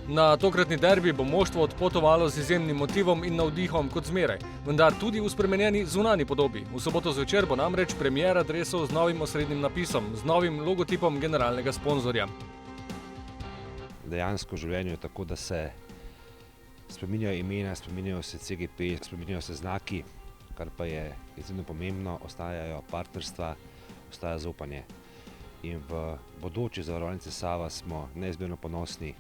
Na tokratni derbi bo moštvo odpotovalo z izjemnim motivom in navdihom kot zmeraj, vendar tudi v spremenjeni zunanji podobi. V soboto zvečer bo namreč premiera dresov z novim osrednjim napisom, z novim logotipom generalnega sponzorja. Dejansko v življenju je tako, da se spreminjajo imena, spreminjajo se CGP, spreminjajo se znaki, kar pa je izjemno pomembno, ostajajo partnerstva, ostaja zaupanje. In v bodoči Zavarovalnici Sava smo neizmerno ponosni,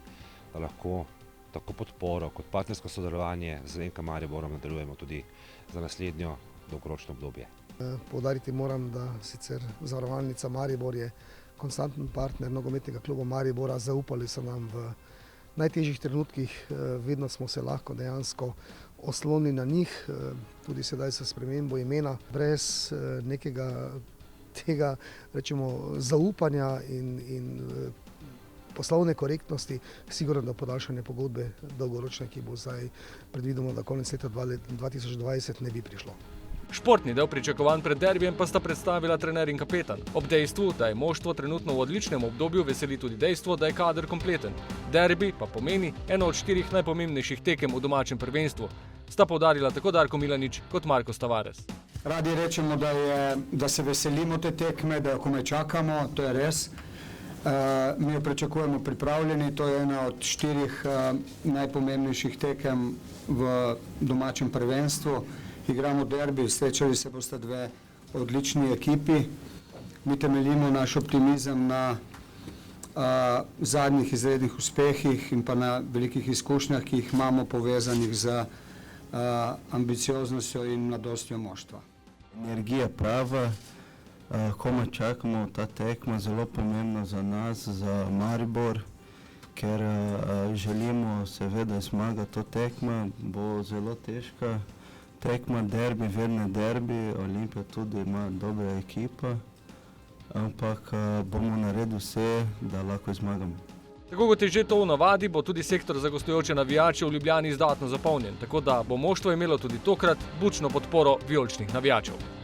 da lahko tako podporo kot partnersko sodelovanje z NK Mariborom nadaljujemo tudi za naslednjo dolgoročno obdobje. Poudariti moram, da sicer Zavarovalnica Maribor je konstanten partner nogometnega kluba Maribora, zaupali so nam v najtežjih trenutkih, vedno smo se lahko dejansko oslonili na njih, tudi sedaj s spremembo imena, brez nekega tega, rečemo, zaupanja in poslovne korektnosti, sigurno do podaljšanja pogodbe dolgoročne, ki bo zdaj predvidoma do konec leta 2020 ne bi prišlo. Športni del pričakovanj pred derbijem pa sta predstavila trener in kapetan. Ob dejstvu, da je moštvo trenutno v odličnem obdobju, veseli tudi dejstvo, da je kader kompleten. Derbi pa pomeni eno od 4 najpomembnejših tekem v domačem prvenstvu. Sta poudarila tako Darko Milanič kot Marko Tavares. Radi rečemo, da se veselimo te tekme, da jo komaj čakamo, to je res. Mi jo pričakujemo pripravljeni, to je ena od 4 najpomembnejših tekem v domačem prvenstvu. Igramo derbi, srečali se bosta 2 odlični ekipi. Mi temeljimo naš optimizem na zadnjih izrednih uspehih in pa na velikih izkušnjah, ki jih imamo povezanih z ambicioznostjo in mladostjo moštva. Energija prava, komaj čakamo ta tekma, zelo pomembna za nas, za Maribor, ker želimo seveda zmagati to tekma, bo zelo težka tekma, derbi, vedno derbi, Olimpija tudi ima dobra ekipa, ampak bomo naredili vse, da lahko zmagamo. Tako kot je že to v navadi, bo tudi sektor za gostujoče navijače v Ljubljani izdatno zapolnjen, tako da bo moštvo imelo tudi tokrat bučno podporo vijoličnih navijačev.